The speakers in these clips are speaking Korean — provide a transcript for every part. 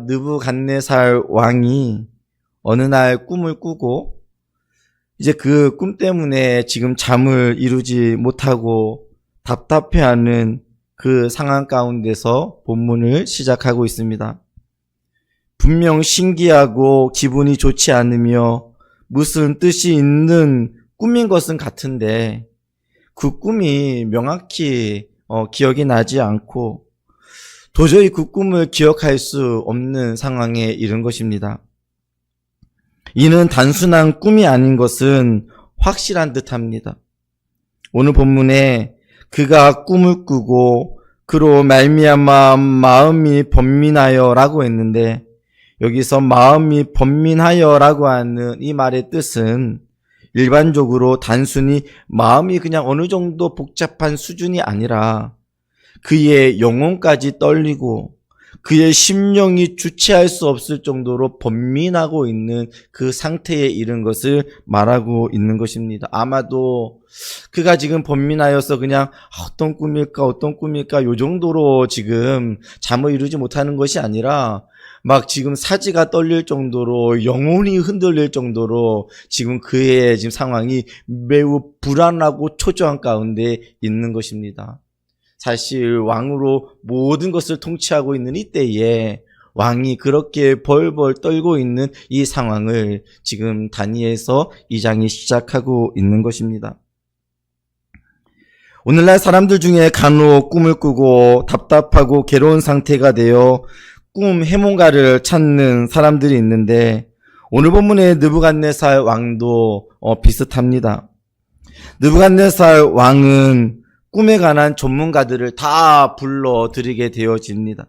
느부갓네살 왕이 어느 날 꿈을 꾸고 이제 그 꿈 때문에 지금 잠을 이루지 못하고 답답해하는 그 상황 가운데서 본문을 시작하고 있습니다. 분명 신기하고 기분이 좋지 않으며 무슨 뜻이 있는 꿈인 것은 같은데 그 꿈이 명확히 기억이 나지 않고 도저히 그 꿈을 기억할 수 없는 상황에 이른 것입니다. 이는 단순한 꿈이 아닌 것은 확실한 듯합니다. 오늘 본문에 그가 꿈을 꾸고 그로 말미암아 마음이 번민하여라고 했는데 여기서 마음이 번민하여라고 하는 이 말의 뜻은 일반적으로 단순히 마음이 그냥 어느 정도 복잡한 수준이 아니라 그의 영혼까지 떨리고 그의 심령이 주체할 수 없을 정도로 번민하고 있는 그 상태에 이른 것을 말하고 있는 것입니다. 아마도 그가 지금 번민하여서 그냥 어떤 꿈일까 요 정도로 지금 잠을 이루지 못하는 것이 아니라 막 지금 사지가 떨릴 정도로 영혼이 흔들릴 정도로 지금 그의 지금 상황이 매우 불안하고 초조한 가운데 있는 것입니다. 사실 왕으로 모든 것을 통치하고 있는 이때에 왕이 그렇게 벌벌 떨고 있는 이 상황을 지금 다니엘서 2장이 시작하고 있는 것입니다. 오늘날 사람들 중에 간혹 꿈을 꾸고 답답하고 괴로운 상태가 되어 꿈 해몽가를 찾는 사람들이 있는데 오늘 본문의 느부갓네살 왕도 비슷합니다. 느부갓네살 왕은 꿈에 관한 전문가들을 다 불러들이게 되어집니다.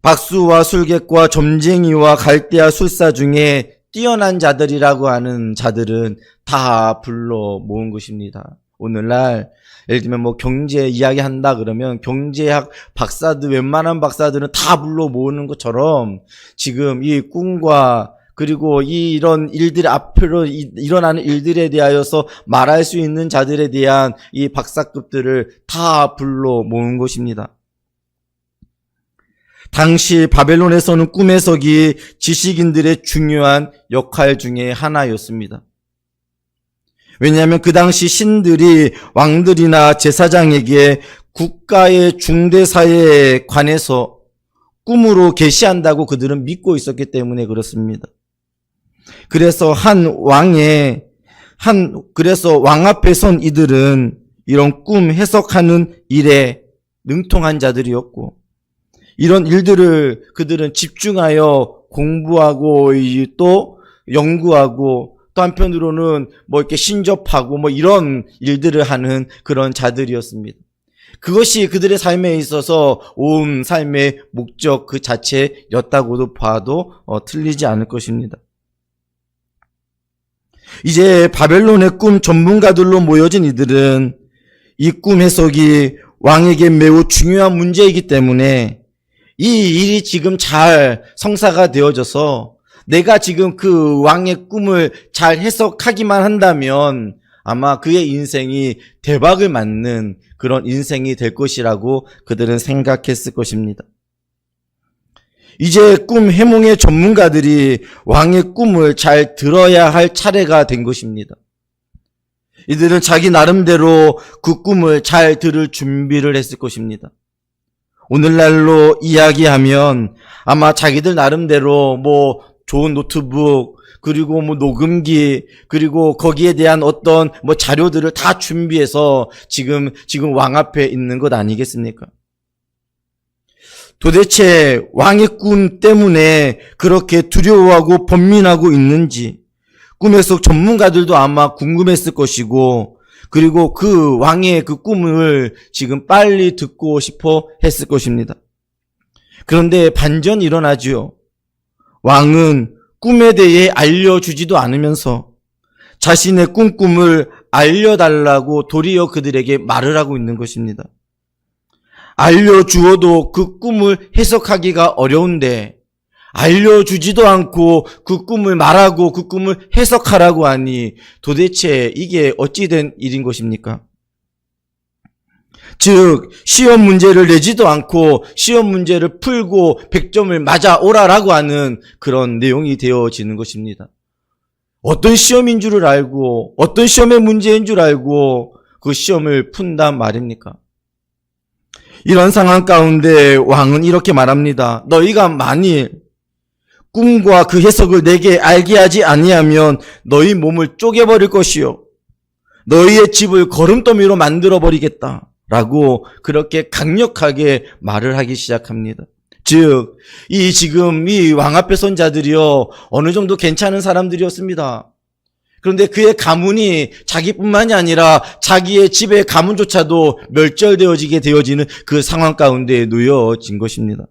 박수와 술객과 점쟁이와 갈대아 술사 중에 뛰어난 자들이라고 하는 자들은 다 불러 모은 것입니다. 오늘날 예를 들면 뭐 경제 이야기 한다 그러면 경제학 박사들 웬만한 박사들은 다 불러 모으는 것처럼 지금 이 꿈과 그리고 이런 일들 앞으로 일어나는 일들에 대하여서 말할 수 있는 자들에 대한 이 박사급들을 다 불러 모은 것입니다. 당시 바벨론에서는 꿈 해석이 지식인들의 중요한 역할 중에 하나였습니다. 왜냐하면 그 당시 신들이 왕들이나 제사장에게 국가의 중대사에 관해서 꿈으로 계시한다고 그들은 믿고 있었기 때문에 그렇습니다. 그래서 그래서 왕 앞에 선 이들은 이런 꿈 해석하는 일에 능통한 자들이었고 이런 일들을 그들은 집중하여 공부하고 또 연구하고 또 한편으로는 뭐 이렇게 신접하고 뭐 이런 일들을 하는 그런 자들이었습니다. 그것이 그들의 삶에 있어서 온 삶의 목적 그 자체였다고도 봐도 틀리지 않을 것입니다. 이제 바벨론의 꿈 전문가들로 모여진 이들은 이 꿈 해석이 왕에게 매우 중요한 문제이기 때문에 이 일이 지금 잘 성사가 되어져서 내가 지금 그 왕의 꿈을 잘 해석하기만 한다면 아마 그의 인생이 대박을 맞는 그런 인생이 될 것이라고 그들은 생각했을 것입니다. 이제 꿈 해몽의 전문가들이 왕의 꿈을 잘 들어야 할 차례가 된 것입니다. 이들은 자기 나름대로 그 꿈을 잘 들을 준비를 했을 것입니다. 오늘날로 이야기하면 아마 자기들 나름대로 뭐 좋은 노트북 그리고 뭐 녹음기 그리고 거기에 대한 어떤 뭐 자료들을 다 준비해서 지금 왕 앞에 있는 것 아니겠습니까? 도대체 왕의 꿈 때문에 그렇게 두려워하고 번민하고 있는지 꿈 해석 전문가들도 아마 궁금했을 것이고 그리고 그 왕의 그 꿈을 지금 빨리 듣고 싶어 했을 것입니다. 그런데 반전이 일어나지요. 왕은 꿈에 대해 알려주지도 않으면서 자신의 꿈을 알려달라고 도리어 그들에게 말을 하고 있는 것입니다. 알려주어도 그 꿈을 해석하기가 어려운데 알려주지도 않고 그 꿈을 말하고 그 꿈을 해석하라고 하니 도대체 이게 어찌 된 일인 것입니까? 즉 시험 문제를 내지도 않고 시험 문제를 풀고 100점을 맞아 오라라고 하는 그런 내용이 되어지는 것입니다. 어떤 시험인 줄을 알고 어떤 시험의 문제인 줄 알고 그 시험을 푼단 말입니까? 이런 상황 가운데 왕은 이렇게 말합니다. 너희가 만일 꿈과 그 해석을 내게 알게 하지 아니하면 너희 몸을 쪼개버릴 것이요 너희의 집을 거름더미로 만들어버리겠다 라고 그렇게 강력하게 말을 하기 시작합니다. 즉 지금 이 왕 앞에 선 자들이요 어느 정도 괜찮은 사람들이었습니다. 그런데 그의 가문이 자기뿐만이 아니라 자기의 집의 가문조차도 멸절되어지게 되어지는 그 상황 가운데 놓여진 것입니다.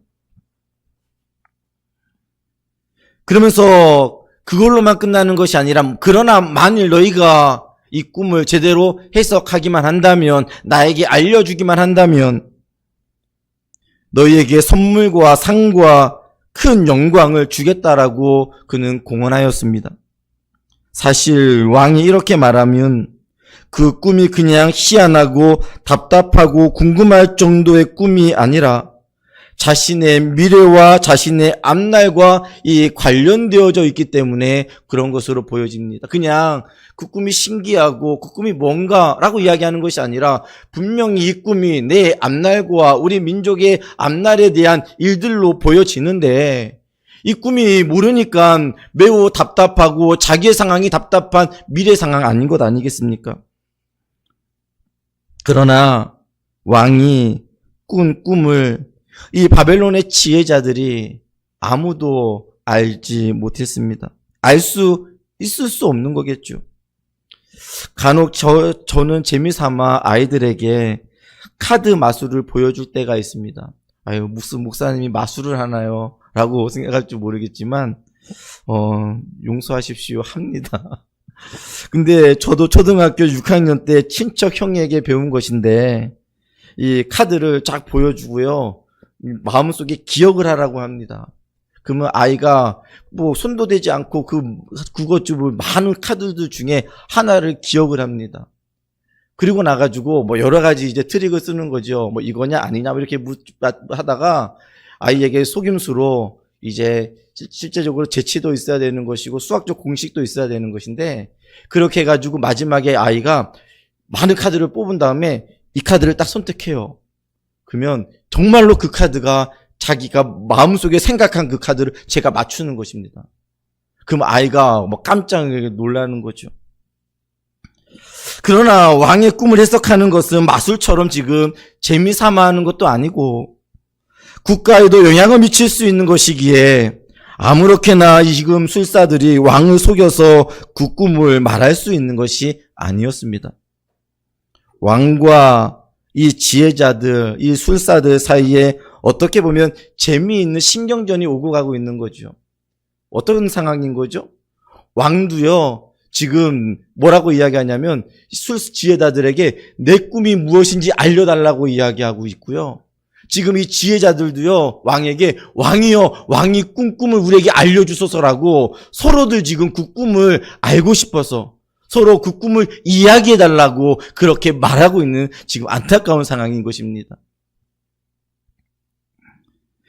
그러면서 그걸로만 끝나는 것이 아니라 그러나 만일 너희가 이 꿈을 제대로 해석하기만 한다면 나에게 알려주기만 한다면 너희에게 선물과 상과 큰 영광을 주겠다라고 그는 공언하였습니다. 사실 왕이 이렇게 말하면 그 꿈이 그냥 희한하고 답답하고 궁금할 정도의 꿈이 아니라 자신의 미래와 자신의 앞날과 이 관련되어져 있기 때문에 그런 것으로 보여집니다. 그냥 그 꿈이 신기하고 그 꿈이 뭔가라고 이야기하는 것이 아니라 분명히 이 꿈이 내 앞날과 우리 민족의 앞날에 대한 일들로 보여지는데 이 꿈이 모르니까 매우 답답하고 자기의 상황이 답답한 미래 상황 아닌 것 아니겠습니까? 그러나 왕이 꾼 꿈을 이 바벨론의 지혜자들이 아무도 알지 못했습니다. 알 수 있을 수 없는 거겠죠. 간혹 저는 재미삼아 아이들에게 카드 마술을 보여줄 때가 있습니다. 아유, 무슨 목사님이 마술을 하나요? 라고 생각할지 모르겠지만 용서하십시오 합니다. 근데 저도 초등학교 6학년 때 친척 형에게 배운 것인데 이 카드를 쫙 보여주고요. 마음속에 기억을 하라고 합니다. 그러면 아이가 뭐 손도 대지 않고 그 국어집을 많은 카드들 중에 하나를 기억을 합니다. 그리고 나가지고 뭐 여러 가지 이제 트릭을 쓰는 거죠. 뭐 이거냐 아니냐 이렇게 하다가 아이에게 속임수로 이제 실제적으로 재치도 있어야 되는 것이고 수학적 공식도 있어야 되는 것인데 그렇게 해가지고 마지막에 아이가 많은 카드를 뽑은 다음에 이 카드를 딱 선택해요. 그러면 정말로 그 카드가 자기가 마음속에 생각한 그 카드를 제가 맞추는 것입니다. 그럼 아이가 뭐 깜짝 놀라는 거죠. 그러나 왕의 꿈을 해석하는 것은 마술처럼 지금 재미삼아 하는 것도 아니고 국가에도 영향을 미칠 수 있는 것이기에 아무렇게나 지금 술사들이 왕을 속여서 그 꿈을 말할 수 있는 것이 아니었습니다. 왕과 이 지혜자들, 이 술사들 사이에 어떻게 보면 재미있는 신경전이 오고 가고 있는 거죠. 어떤 상황인 거죠? 왕도요, 지금 뭐라고 이야기하냐면 지혜자들에게 내 꿈이 무엇인지 알려달라고 이야기하고 있고요. 지금 이 지혜자들도요, 왕에게 왕이여, 왕이 꿈을 우리에게 알려주소서라고 서로들 지금 그 꿈을 알고 싶어서 서로 그 꿈을 이야기해달라고 그렇게 말하고 있는 지금 안타까운 상황인 것입니다.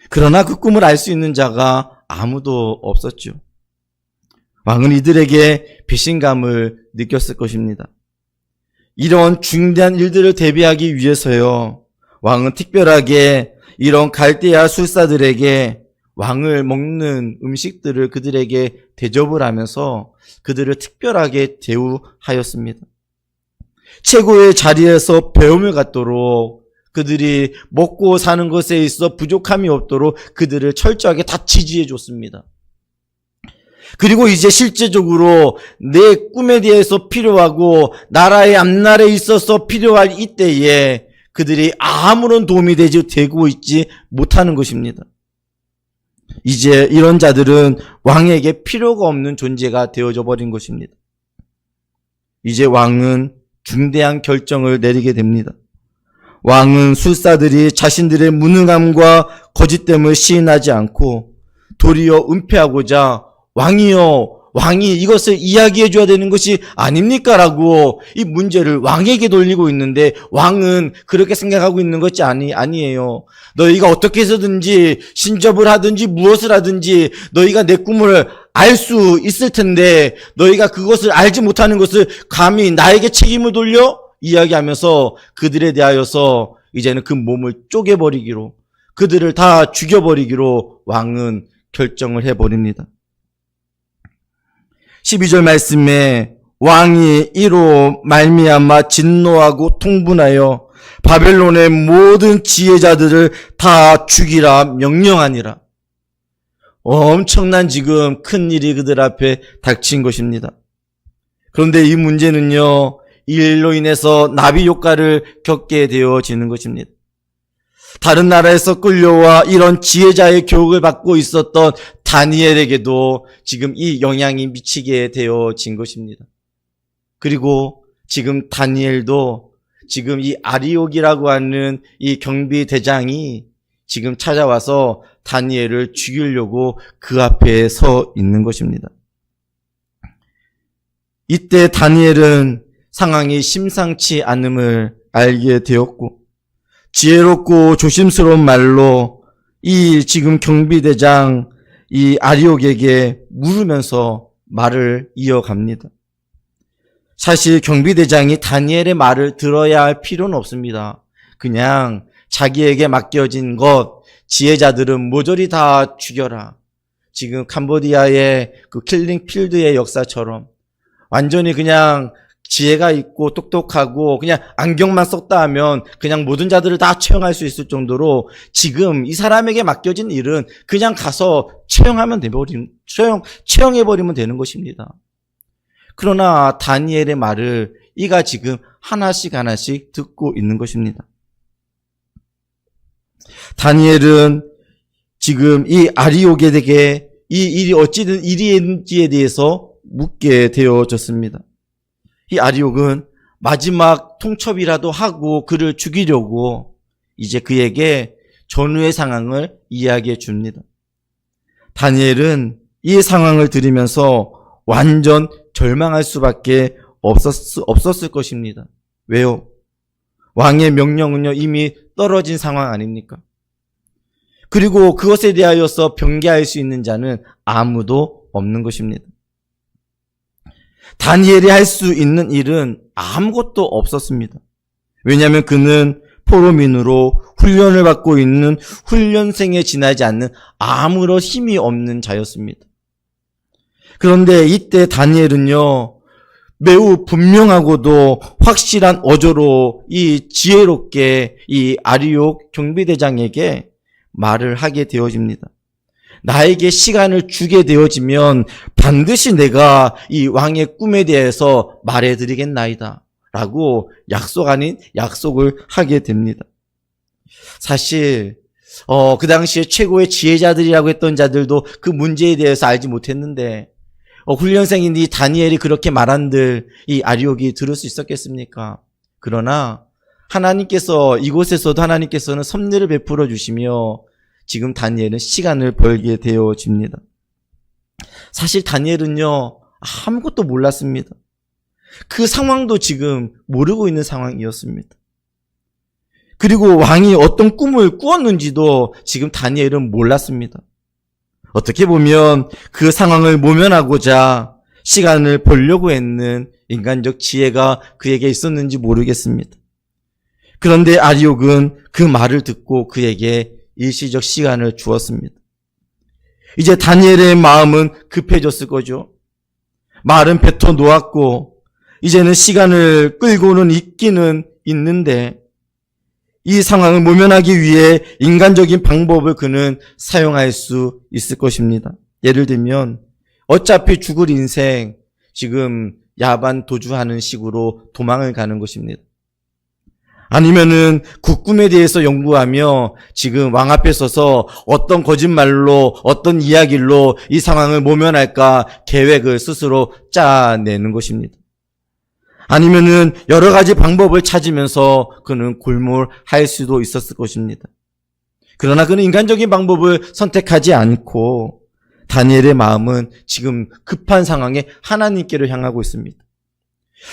그러나 그 꿈을 알 수 있는 자가 아무도 없었죠. 왕은 이들에게 배신감을 느꼈을 것입니다. 이런 중대한 일들을 대비하기 위해서요, 왕은 특별하게 이런 갈대아 술사들에게 왕을 먹는 음식들을 그들에게 대접을 하면서 그들을 특별하게 대우하였습니다. 최고의 자리에서 배움을 갖도록 그들이 먹고 사는 것에 있어 부족함이 없도록 그들을 철저하게 다 지지해 줬습니다. 그리고 이제 실제적으로 내 꿈에 대해서 필요하고 나라의 앞날에 있어서 필요할 이때에 그들이 아무런 도움이 되고 있지 못하는 것입니다. 이제 이런 자들은 왕에게 필요가 없는 존재가 되어져 버린 것입니다. 이제 왕은 중대한 결정을 내리게 됩니다. 왕은 술사들이 자신들의 무능함과 거짓됨을 시인하지 않고 도리어 은폐하고자 왕이여, 왕이 이것을 이야기해 줘야 되는 것이 아닙니까? 라고 이 문제를 왕에게 돌리고 있는데 왕은 그렇게 생각하고 있는 것이 아니에요. 너희가 어떻게 해서든지 신접을 하든지 무엇을 하든지 너희가 내 꿈을 알 수 있을 텐데 너희가 그것을 알지 못하는 것을 감히 나에게 책임을 돌려? 이야기하면서 그들에 대하여서 이제는 그 몸을 쪼개버리기로, 그들을 다 죽여버리기로 왕은 결정을 해버립니다. 12절 말씀에 왕이 이로 말미암아 진노하고 통분하여 바벨론의 모든 지혜자들을 다 죽이라 명령하니라. 엄청난 지금 큰 일이 그들 앞에 닥친 것입니다. 그런데 이 문제는요, 이 일로 인해서 나비 효과를 겪게 되어지는 것입니다. 다른 나라에서 끌려와 이런 지혜자의 교육을 받고 있었던 다니엘에게도 지금 이 영향이 미치게 되어진 것입니다. 그리고 지금 다니엘도 지금 이 아리옥이라고 하는 이 경비대장이 지금 찾아와서 다니엘을 죽이려고 그 앞에 서 있는 것입니다. 이때 다니엘은 상황이 심상치 않음을 알게 되었고 지혜롭고 조심스러운 말로 이 지금 경비대장 이 아리옥에게 물으면서 말을 이어갑니다. 사실 경비대장이 다니엘의 말을 들어야 할 필요는 없습니다. 그냥 자기에게 맡겨진 것, 지혜자들은 모조리 다 죽여라. 지금 캄보디아의 그 킬링 필드의 역사처럼 완전히 그냥 지혜가 있고 똑똑하고 그냥 안경만 썼다 하면 그냥 모든 자들을 다 처형할 수 있을 정도로 지금 이 사람에게 맡겨진 일은 그냥 가서 처형해버리면 되는 것입니다. 그러나 다니엘의 말을 이가 지금 하나씩 듣고 있는 것입니다. 다니엘은 지금 이 아리옥에게 이 일이 어찌된 일인지에 대해서 묻게 되어졌습니다. 이 아리옥은 마지막 통첩이라도 하고 그를 죽이려고 이제 그에게 전후의 상황을 이야기해 줍니다. 다니엘은 이 상황을 들으면서 완전 절망할 수밖에 없었을 것입니다. 왜요? 왕의 명령은요 이미 떨어진 상황 아닙니까? 그리고 그것에 대하여서 변개할 수 있는 자는 아무도 없는 것입니다. 다니엘이 할 수 있는 일은 아무것도 없었습니다. 왜냐하면 그는 포로민으로 훈련을 받고 있는 훈련생에 지나지 않는 아무런 힘이 없는 자였습니다. 그런데 이때 다니엘은요 매우 분명하고도 확실한 어조로 이 지혜롭게 이 아리옥 경비대장에게 말을 하게 되어집니다. 나에게 시간을 주게 되어지면 반드시 내가 이 왕의 꿈에 대해서 말해드리겠나이다 라고 약속 아닌 약속을 하게 됩니다. 사실 그 당시에 최고의 지혜자들이라고 했던 자들도 그 문제에 대해서 알지 못했는데 훈련생인 이 다니엘이 그렇게 말한들 이 아리옥이 들을 수 있었겠습니까? 그러나 하나님께서 이곳에서도 하나님께서는 섭리를 베풀어 주시며 지금 다니엘은 시간을 벌게 되어집니다. 사실 다니엘은요 아무것도 몰랐습니다. 그 상황도 지금 모르고 있는 상황이었습니다. 그리고 왕이 어떤 꿈을 꾸었는지도 지금 다니엘은 몰랐습니다. 어떻게 보면 그 상황을 모면하고자 시간을 벌려고 했는 인간적 지혜가 그에게 있었는지 모르겠습니다. 그런데 아리옥은 그 말을 듣고 그에게 일시적 시간을 주었습니다. 이제 다니엘의 마음은 급해졌을 거죠. 말은 뱉어 놓았고 이제는 시간을 끌고는 있기는 있는데 이 상황을 모면하기 위해 인간적인 방법을 그는 사용할 수 있을 것입니다. 예를 들면 어차피 죽을 인생 지금 야반 도주하는 식으로 도망을 가는 것입니다. 아니면은 그 꿈에 대해서 연구하며 지금 왕 앞에 서서 어떤 거짓말로 어떤 이야기로 이 상황을 모면할까 계획을 스스로 짜내는 것입니다. 아니면은 여러 가지 방법을 찾으면서 그는 골몰할 수도 있었을 것입니다. 그러나 그는 인간적인 방법을 선택하지 않고 다니엘의 마음은 지금 급한 상황에 하나님께로 향하고 있습니다.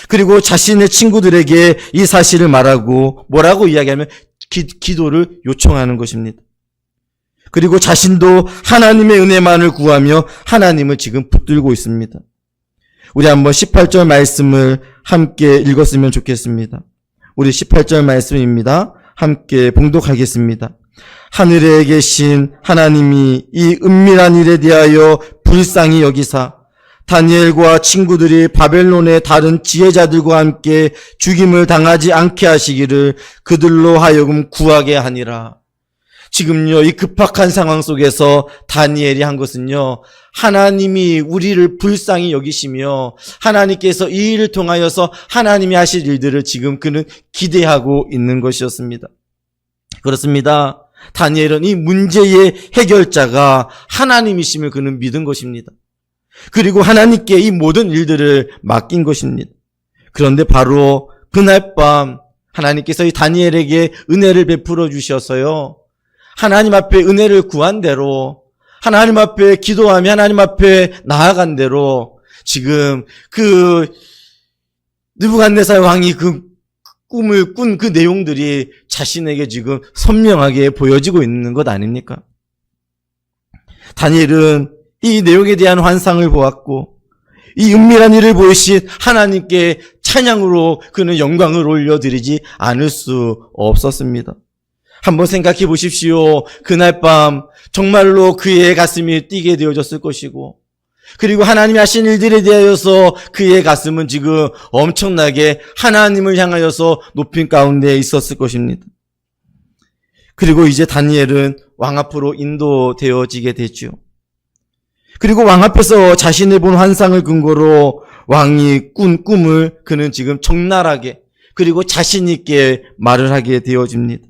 그리고 자신의 친구들에게 이 사실을 말하고 뭐라고 이야기하면 기도를 요청하는 것입니다. 그리고 자신도 하나님의 은혜만을 구하며 하나님을 지금 붙들고 있습니다. 우리 한번 18절 말씀을 함께 읽었으면 좋겠습니다. 우리 18절 말씀입니다. 함께 봉독하겠습니다. 하늘에 계신 하나님이 이 은밀한 일에 대하여 불쌍히 여기사 다니엘과 친구들이 바벨론의 다른 지혜자들과 함께 죽임을 당하지 않게 하시기를 그들로 하여금 구하게 하니라. 지금요, 이 급박한 상황 속에서 다니엘이 한 것은요, 하나님이 우리를 불쌍히 여기시며 하나님께서 이 일을 통하여서 하나님이 하실 일들을 지금 그는 기대하고 있는 것이었습니다. 그렇습니다. 다니엘은 이 문제의 해결자가 하나님이심을 그는 믿은 것입니다. 그리고 하나님께 이 모든 일들을 맡긴 것입니다. 그런데 바로 그날 밤 하나님께서 이 다니엘에게 은혜를 베풀어 주셔서요, 하나님 앞에 은혜를 구한 대로, 하나님 앞에 기도하며 하나님 앞에 나아간 대로 지금 그 느부갓네살 왕이 그 꿈을 꾼 그 내용들이 자신에게 지금 선명하게 보여지고 있는 것 아닙니까? 다니엘은 이 내용에 대한 환상을 보았고 이 은밀한 일을 보이신 하나님께 찬양으로 그는 영광을 올려드리지 않을 수 없었습니다. 한번 생각해 보십시오. 그날 밤 정말로 그의 가슴이 뛰게 되어졌을 것이고, 그리고 하나님이 하신 일들에 대하여서 그의 가슴은 지금 엄청나게 하나님을 향하여서 높임 가운데 있었을 것입니다. 그리고 이제 다니엘은 왕 앞으로 인도되어지게 되죠. 그리고 왕 앞에서 자신이 본 환상을 근거로 왕이 꾼 꿈을 그는 지금 적나라하게 그리고 자신 있게 말을 하게 되어집니다.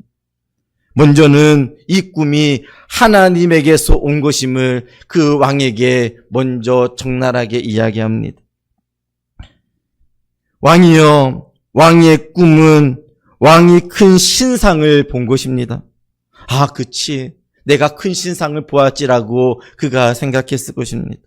먼저는 이 꿈이 하나님에게서 온 것임을 그 왕에게 먼저 적나라하게 이야기합니다. 왕이여, 왕의 꿈은 왕이 큰 신상을 본 것입니다. 아, 그치. 내가 큰 신상을 보았지라고 그가 생각했을 것입니다.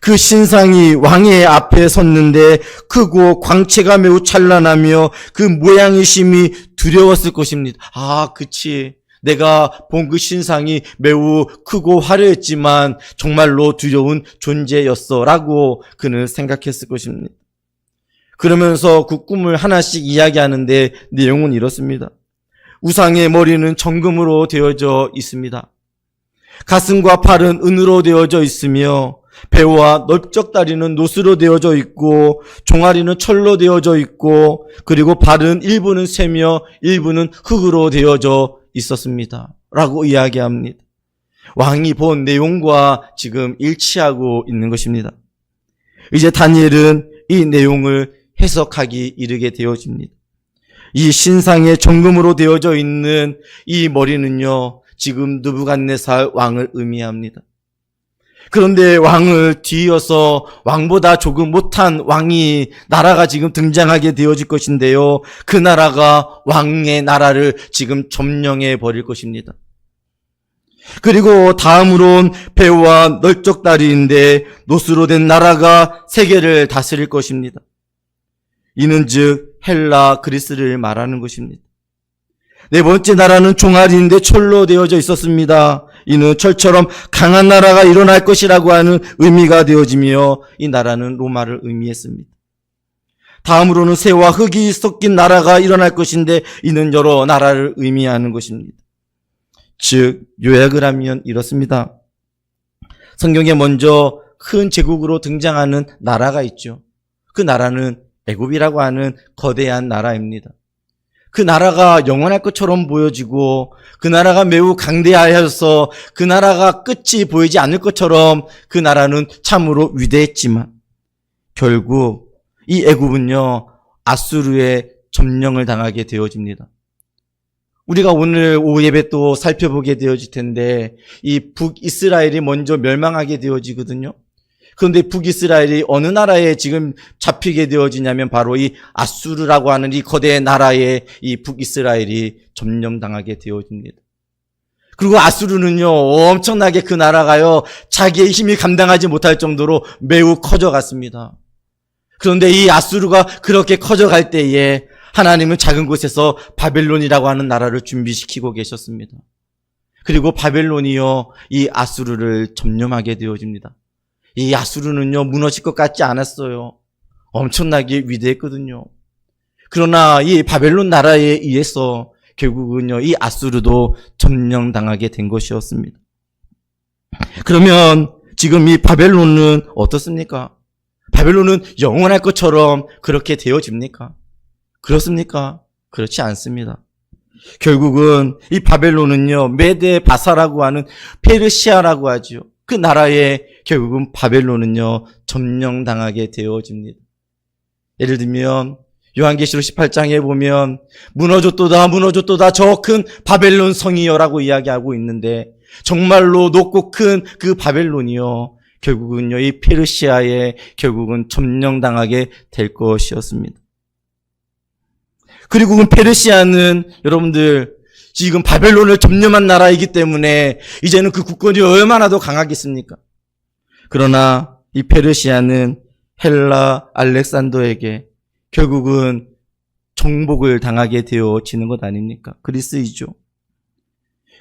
그 신상이 왕의 앞에 섰는데 크고 광채가 매우 찬란하며 그 모양이 심히 두려웠을 것입니다. 아, 그치. 내가 본 그 신상이 매우 크고 화려했지만 정말로 두려운 존재였어 라고 그는 생각했을 것입니다. 그러면서 그 꿈을 하나씩 이야기하는데 내용은 이렇습니다. 우상의 머리는 정금으로 되어져 있습니다. 가슴과 팔은 은으로 되어져 있으며 배와 넓적다리는 노스로 되어져 있고 종아리는 철로 되어져 있고 그리고 발은 일부는 쇠며 일부는 흙으로 되어져 있었습니다. 라고 이야기합니다. 왕이 본 내용과 지금 일치하고 있는 것입니다. 이제 다니엘은 이 내용을 해석하기 이르게 되어집니다. 이 신상의 정금으로 되어져 있는 이 머리는요, 지금 느부갓네살 왕을 의미합니다. 그런데 왕을 뒤이어서 왕보다 조금 못한 왕이 나라가 지금 등장하게 되어질 것인데요, 그 나라가 왕의 나라를 지금 점령해 버릴 것입니다. 그리고 다음으론 배와 널쩍다리인데 노스로 된 나라가 세계를 다스릴 것입니다. 이는 즉 헬라 그리스를 말하는 것입니다. 네 번째 나라는 종아리인데 철로 되어져 있었습니다. 이는 철처럼 강한 나라가 일어날 것이라고 하는 의미가 되어지며 이 나라는 로마를 의미했습니다. 다음으로는 새와 흙이 섞인 나라가 일어날 것인데 이는 여러 나라를 의미하는 것입니다. 즉 요약을 하면 이렇습니다. 성경에 먼저 큰 제국으로 등장하는 나라가 있죠. 그 나라는 애굽이라고 하는 거대한 나라입니다. 그 나라가 영원할 것처럼 보여지고 그 나라가 매우 강대하여서 그 나라가 끝이 보이지 않을 것처럼 그 나라는 참으로 위대했지만 결국 이 애굽은요, 아수르의 점령을 당하게 되어집니다. 우리가 오늘 오후 예배 또 살펴보게 되어질 텐데 이 북이스라엘이 먼저 멸망하게 되어지거든요. 그런데 북이스라엘이 어느 나라에 지금 잡히게 되어지냐면 바로 이 아수르라고 하는 이 거대 나라에 이 북이스라엘이 점령당하게 되어집니다. 그리고 아수르는요, 엄청나게 그 나라가요, 자기의 힘이 감당하지 못할 정도로 매우 커져갔습니다. 그런데 이 아수르가 그렇게 커져갈 때에 하나님은 작은 곳에서 바벨론이라고 하는 나라를 준비시키고 계셨습니다. 그리고 바벨론이요, 이 아수르를 점령하게 되어집니다. 이 아수르는요, 무너질 것 같지 않았어요. 엄청나게 위대했거든요. 그러나 이 바벨론 나라에 의해서 결국은요, 이 아수르도 점령당하게 된 것이었습니다. 그러면 지금 이 바벨론은 어떻습니까? 바벨론은 영원할 것처럼 그렇게 되어집니까? 그렇습니까? 그렇지 않습니다. 결국은 이 바벨론은요, 메데 바사라고 하는 페르시아라고 하죠. 그 나라에 결국은 바벨론은요, 점령당하게 되어집니다. 예를 들면 요한계시록 18장에 보면 무너졌도다 무너졌도다 저 큰 바벨론 성이여라고 이야기하고 있는데, 정말로 높고 큰 그 바벨론이요, 결국은요 이 페르시아에 결국은 점령당하게 될 것이었습니다. 그리고 그 페르시아는 여러분들 지금 바벨론을 점령한 나라이기 때문에 이제는 그 국권이 얼마나 더 강하겠습니까? 그러나 이 페르시아는 헬라 알렉산더에게 결국은 정복을 당하게 되어지는 것 아닙니까? 그리스이죠.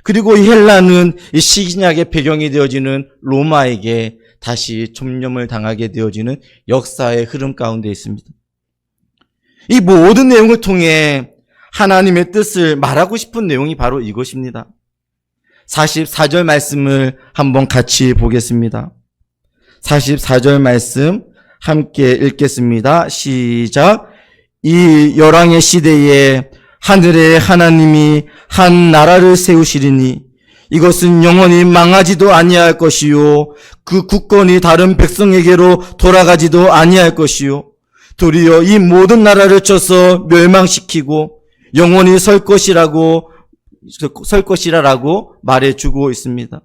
그리고 이 헬라는 이 신약의 배경이 되어지는 로마에게 다시 점령을 당하게 되어지는 역사의 흐름 가운데 있습니다. 이 모든 내용을 통해 하나님의 뜻을 말하고 싶은 내용이 바로 이것입니다. 44절 말씀을 한번 같이 보겠습니다. 44절 말씀 함께 읽겠습니다. 시작. 이 열왕의 시대에 하늘의 하나님이 한 나라를 세우시리니 이것은 영원히 망하지도 아니할 것이요 그 국권이 다른 백성에게로 돌아가지도 아니할 것이요 도리어 이 모든 나라를 쳐서 멸망시키고 영원히 설 것이라고 말해주고 있습니다.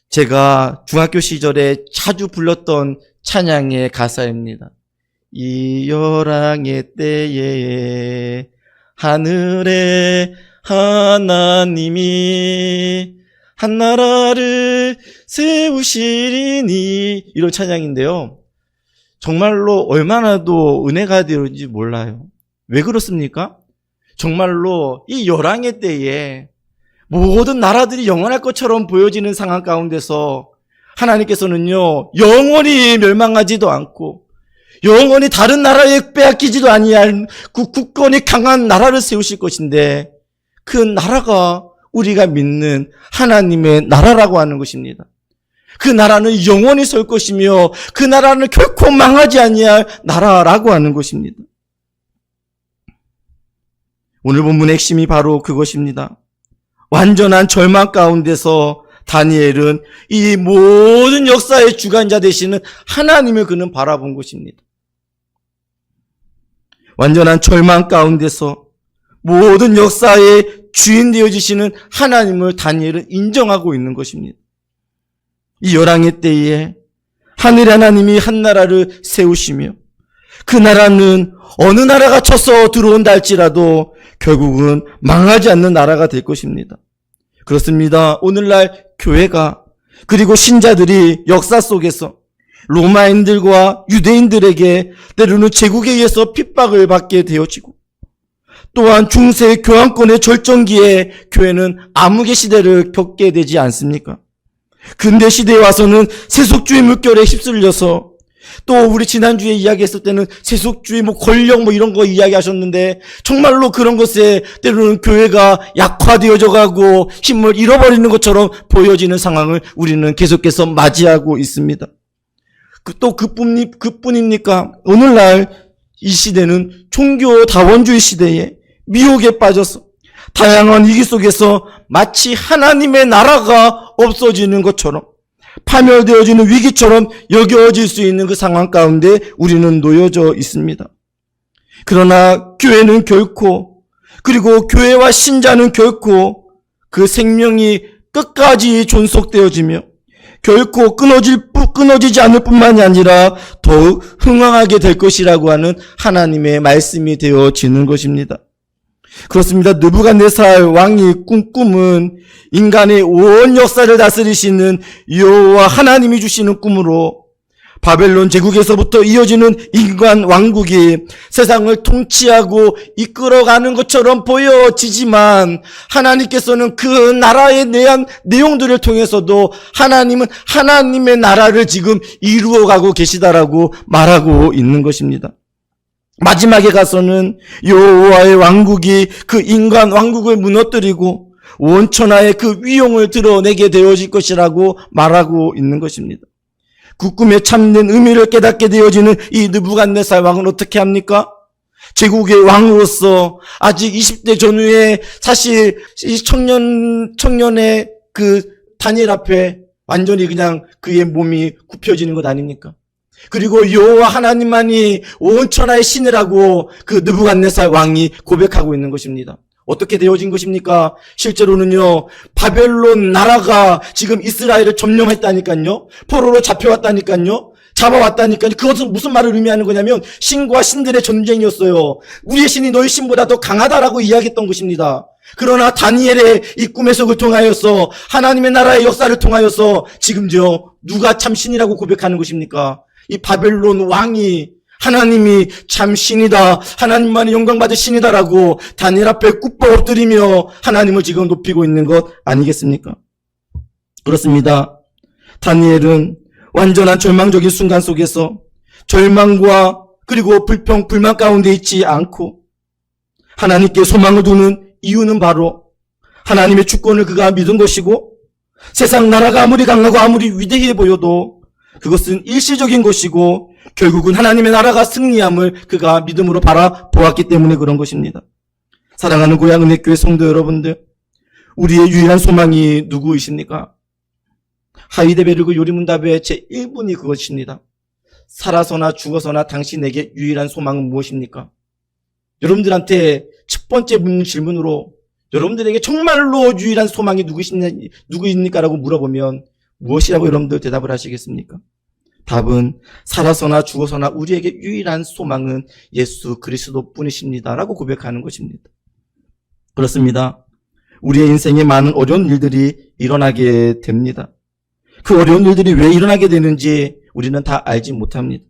제가 중학교 시절에 자주 불렀던 찬양의 가사입니다. 이 열왕의 때에 하늘의 하나님이 한 나라를 세우시리니, 이런 찬양인데요. 정말로 얼마나도 은혜가 되는지 몰라요. 왜 그렇습니까? 정말로 이 열왕의 때에 모든 나라들이 영원할 것처럼 보여지는 상황 가운데서 하나님께서는요, 영원히 멸망하지도 않고 영원히 다른 나라에 빼앗기지도 아니할 그 국권이 강한 나라를 세우실 것인데, 그 나라가 우리가 믿는 하나님의 나라라고 하는 것입니다. 그 나라는 영원히 설 것이며 그 나라는 결코 망하지 아니할 나라라고 하는 것입니다. 오늘 본문의 핵심이 바로 그것입니다. 완전한 절망 가운데서 다니엘은 이 모든 역사의 주관자 되시는 하나님을 그는 바라본 것입니다. 완전한 절망 가운데서 모든 역사의 주인 되어주시는 하나님을 다니엘은 인정하고 있는 것입니다. 이 열왕의 때에 하늘의 하나님이 한 나라를 세우시며 그 나라는 어느 나라가 쳐서 들어온다 할지라도 결국은 망하지 않는 나라가 될 것입니다. 그렇습니다. 오늘날 교회가 그리고 신자들이 역사 속에서 로마인들과 유대인들에게 때로는 제국에 의해서 핍박을 받게 되어지고, 또한 중세 교황권의 절정기에 교회는 암흑의 시대를 겪게 되지 않습니까? 근대 시대에 와서는 세속주의 물결에 휩쓸려서, 또 우리 지난주에 이야기했을 때는 세속주의 권력 이런 거 이야기하셨는데, 정말로 그런 것에 때로는 교회가 약화되어져 가고 힘을 잃어버리는 것처럼 보여지는 상황을 우리는 계속해서 맞이하고 있습니다. 또 그뿐입니까? 오늘날 이 시대는 종교 다원주의 시대에 미혹에 빠져서 다양한 위기 속에서 마치 하나님의 나라가 없어지는 것처럼, 파멸되어지는 위기처럼 여겨질 수 있는 그 상황 가운데 우리는 놓여져 있습니다. 그러나 교회는 결코, 그리고 교회와 신자는 결코 그 생명이 끝까지 존속되어지며 결코 끊어지지 않을 뿐만이 아니라 더욱 흥왕하게 될 것이라고 하는 하나님의 말씀이 되어지는 것입니다. 그렇습니다. 느부갓네살 왕이 꾼 꿈은 인간의 온 역사를 다스리시는 여호와 하나님이 주시는 꿈으로 바벨론 제국에서부터 이어지는 인간 왕국이 세상을 통치하고 이끌어가는 것처럼 보여지지만 하나님께서는 그 나라에 대한 내용들을 통해서도 하나님은 하나님의 나라를 지금 이루어가고 계시다라고 말하고 있는 것입니다. 마지막에 가서는 여호와의 왕국이 그 인간 왕국을 무너뜨리고 온 천하의 그 위용을 드러내게 되어질 것이라고 말하고 있는 것입니다. 그 꿈에 참된 의미를 깨닫게 되어지는 이 느부갓네살 왕은 어떻게 합니까? 제국의 왕으로서 아직 20대 전후에 사실 이 청년의 그 다니엘 앞에 완전히 그냥 그의 몸이 굽혀지는 것 아닙니까? 그리고 여호와 하나님만이 온 천하의 신이라고 그 느부갓네살 왕이 고백하고 있는 것입니다. 어떻게 되어진 것입니까? 실제로는요, 바벨론 나라가 지금 이스라엘을 점령했다니까요. 포로로 잡혀왔다니까요. 잡아왔다니까요. 그것은 무슨 말을 의미하는 거냐면 신과 신들의 전쟁이었어요. 우리의 신이 너희 신보다 더 강하다라고 이야기했던 것입니다. 그러나 다니엘의 이 꿈의 속을 통하여서 하나님의 나라의 역사를 통하여서 지금 누가 참 신이라고 고백하는 것입니까? 이 바벨론 왕이 하나님이 참 신이다, 하나님만이 영광받을 신이다라고 다니엘 앞에 굽어 엎드리며 하나님을 지금 높이고 있는 것 아니겠습니까? 그렇습니다. 다니엘은 완전한 절망적인 순간 속에서 절망과 그리고 불평, 불만 가운데 있지 않고 하나님께 소망을 두는 이유는 바로 하나님의 주권을 그가 믿은 것이고 세상 나라가 아무리 강하고 아무리 위대해 보여도 그것은 일시적인 것이고 결국은 하나님의 나라가 승리함을 그가 믿음으로 바라보았기 때문에 그런 것입니다. 사랑하는 고향은혜교회 성도 여러분들, 우리의 유일한 소망이 누구이십니까? 하이데베르그 요리문답의 제1분이 그것입니다. 살아서나 죽어서나 당신에게 유일한 소망은 무엇입니까? 여러분들한테 첫 번째 묻는 질문으로 여러분들에게 정말로 유일한 소망이 누구입니까? 라고 물어보면 무엇이라고 여러분들 대답을 하시겠습니까? 답은 살아서나 죽어서나 우리에게 유일한 소망은 예수 그리스도 뿐이십니다. 라고 고백하는 것입니다. 그렇습니다. 우리의 인생에 많은 어려운 일들이 일어나게 됩니다. 그 어려운 일들이 왜 일어나게 되는지 우리는 다 알지 못합니다.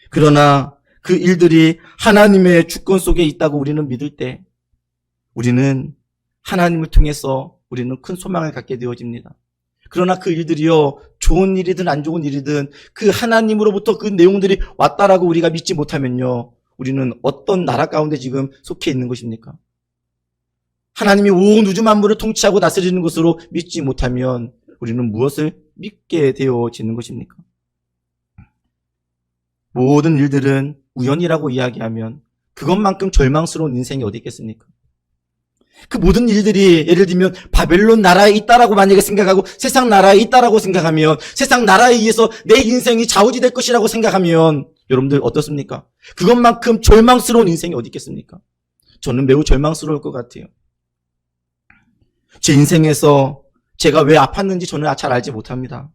그러나 그 일들이 하나님의 주권 속에 있다고 우리는 믿을 때 우리는 하나님을 통해서 우리는 큰 소망을 갖게 되어집니다. 그러나 그 일들이요, 좋은 일이든 안 좋은 일이든 그 하나님으로부터 그 내용들이 왔다라고 우리가 믿지 못하면요, 우리는 어떤 나라 가운데 지금 속해 있는 것입니까? 하나님이 온 우주 만물을 통치하고 다스리는 것으로 믿지 못하면 우리는 무엇을 믿게 되어지는 것입니까? 모든 일들은 우연이라고 이야기하면 그것만큼 절망스러운 인생이 어디 있겠습니까? 그 모든 일들이 예를 들면 바벨론 나라에 있다라고 만약에 생각하고 세상 나라에 있다라고 생각하면 세상 나라에 의해서 내 인생이 좌우지될 것이라고 생각하면 여러분들 어떻습니까? 그것만큼 절망스러운 인생이 어디 있겠습니까? 저는 매우 절망스러울 것 같아요. 제 인생에서 제가 왜 아팠는지 저는 잘 알지 못합니다.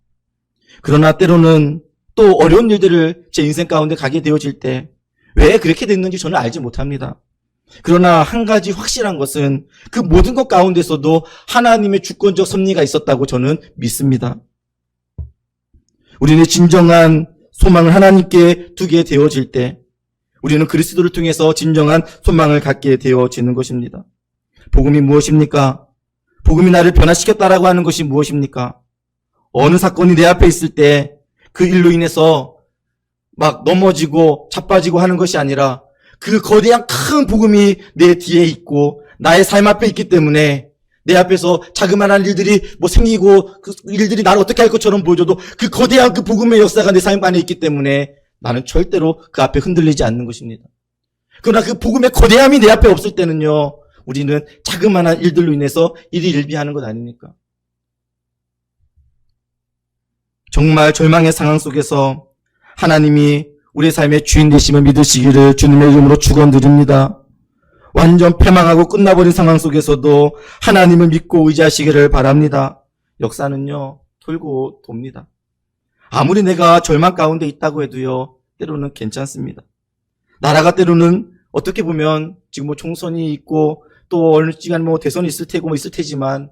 그러나 때로는 또 어려운 일들을 제 인생 가운데 가게 되어질 때 왜 그렇게 됐는지 저는 알지 못합니다. 그러나 한 가지 확실한 것은 그 모든 것 가운데서도 하나님의 주권적 섭리가 있었다고 저는 믿습니다. 우리는 진정한 소망을 하나님께 두게 되어질 때 우리는 그리스도를 통해서 진정한 소망을 갖게 되어지는 것입니다. 복음이 무엇입니까? 복음이 나를 변화시켰다라고 하는 것이 무엇입니까? 어느 사건이 내 앞에 있을 때 그 일로 인해서 막 넘어지고 자빠지고 하는 것이 아니라 그 거대한 큰 복음이 내 뒤에 있고 나의 삶 앞에 있기 때문에 내 앞에서 자그마한 일들이 생기고 그 일들이 나를 어떻게 할 것처럼 보여줘도 그 거대한 그 복음의 역사가 내 삶 안에 있기 때문에 나는 절대로 그 앞에 흔들리지 않는 것입니다. 그러나 그 복음의 거대함이 내 앞에 없을 때는요, 우리는 자그마한 일들로 인해서 일희일비하는 것 아닙니까? 정말 절망의 상황 속에서 하나님이 우리의 삶의 주인 되심을 믿으시기를 주님의 이름으로 축원드립니다. 완전 패망하고 끝나버린 상황 속에서도 하나님을 믿고 의지하시기를 바랍니다. 역사는요, 돌고 돕니다. 아무리 내가 절망 가운데 있다고 해도요, 때로는 괜찮습니다. 나라가 때로는 어떻게 보면 지금 뭐 총선이 있고 또 어느 시간 뭐 대선이 있을 테고 뭐 있을 테지만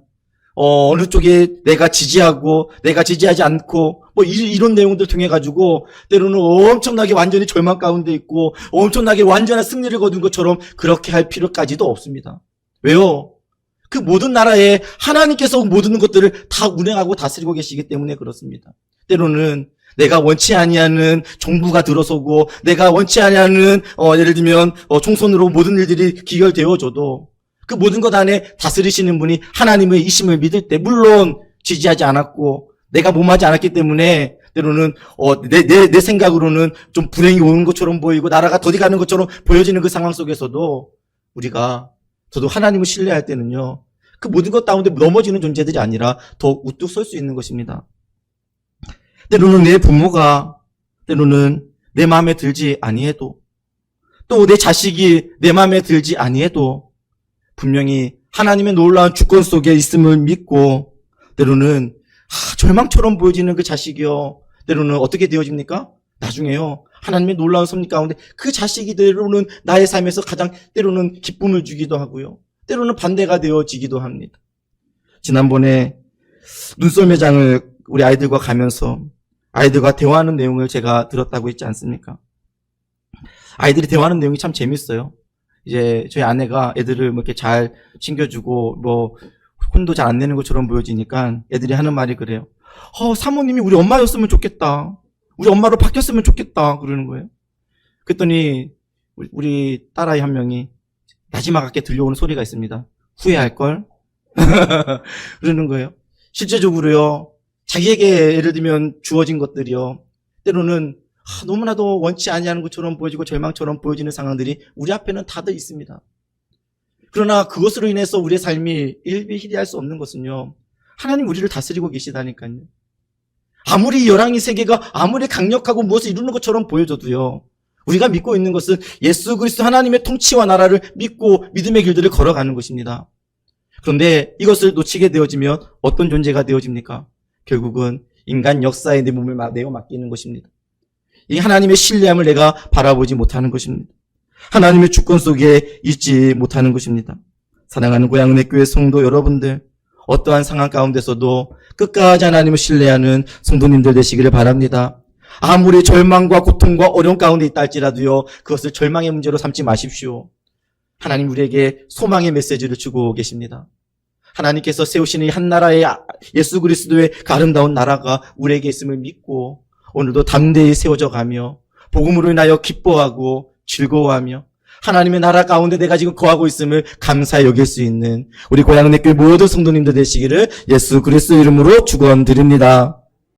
어느 쪽에 내가 지지하고 내가 지지하지 않고 뭐 이런 내용들 통해 가지고 때로는 엄청나게 완전히 절망 가운데 있고 엄청나게 완전한 승리를 거둔 것처럼 그렇게 할 필요까지도 없습니다. 왜요? 그 모든 나라에 하나님께서 모든 것들을 다 운행하고 다스리고 계시기 때문에 그렇습니다. 때로는 내가 원치 아니하는 정부가 들어서고 내가 원치 아니하는 예를 들면 총선으로 모든 일들이 기결되어져도 그 모든 것 안에 다스리시는 분이 하나님의 이심을 믿을 때 물론 지지하지 않았고 내가 몸하지 않았기 때문에 때로는 내 생각으로는 좀 불행이 오는 것처럼 보이고 나라가 더디 가는 것처럼 보여지는 그 상황 속에서도 저도 하나님을 신뢰할 때는요. 그 모든 것 가운데 넘어지는 존재들이 아니라 더 우뚝 설 수 있는 것입니다. 때로는 내 부모가 때로는 내 마음에 들지 아니해도 또 내 자식이 내 마음에 들지 아니해도 분명히 하나님의 놀라운 주권 속에 있음을 믿고 때로는 절망처럼 보여지는 그 자식이요. 때로는 어떻게 되어집니까? 나중에요. 하나님의 놀라운 섭리 가운데 그 자식이 때로는 나의 삶에서 가장 때로는 기쁨을 주기도 하고요. 때로는 반대가 되어지기도 합니다. 지난번에 눈썰매장을 우리 아이들과 가면서 아이들과 대화하는 내용을 제가 들었다고 했지 않습니까? 아이들이 대화하는 내용이 참 재밌어요. 이제 저희 아내가 애들을 뭐 이렇게 잘 챙겨주고 뭐 혼도 잘 안 내는 것처럼 보여지니까 애들이 하는 말이 그래요. 사모님이 우리 엄마였으면 좋겠다. 우리 엄마로 바뀌었으면 좋겠다. 그러는 거예요. 그랬더니 우리 딸아이 한 명이 나지막하게 들려오는 소리가 있습니다. 후회할걸? 그러는 거예요. 실제적으로요. 자기에게 예를 들면 주어진 것들이요. 때로는 너무나도 원치 아니하는 것처럼 보여지고 절망처럼 보여지는 상황들이 우리 앞에는 다들 있습니다. 그러나 그것으로 인해서 우리의 삶이 일비희리할 수 없는 것은요. 하나님 우리를 다스리고 계시다니까요. 아무리 열왕의 세계가 아무리 강력하고 무엇을 이루는 것처럼 보여져도요. 우리가 믿고 있는 것은 예수 그리스도 하나님의 통치와 나라를 믿고 믿음의 길들을 걸어가는 것입니다. 그런데 이것을 놓치게 되어지면 어떤 존재가 되어집니까? 결국은 인간 역사에 내 몸을 내어 맡기는 것입니다. 이 하나님의 신뢰함을 내가 바라보지 못하는 것입니다. 하나님의 주권 속에 있지 못하는 것입니다. 사랑하는 고향은혜 교회 성도 여러분들, 어떠한 상황 가운데서도 끝까지 하나님을 신뢰하는 성도님들 되시기를 바랍니다. 아무리 절망과 고통과 어려움 가운데 있다 할지라도요, 그것을 절망의 문제로 삼지 마십시오. 하나님 우리에게 소망의 메시지를 주고 계십니다. 하나님께서 세우시는 한 나라의 예수 그리스도의 그 아름다운 나라가 우리에게 있음을 믿고 오늘도 담대히 세워져 가며 복음으로 인하여 기뻐하고 즐거워하며 하나님의 나라 가운데 내가 지금 거하고 있음을 감사히 여길 수 있는 우리 고향은혜 교회 모든 성도님들 되시기를 예수 그리스도 이름으로 축원드립니다.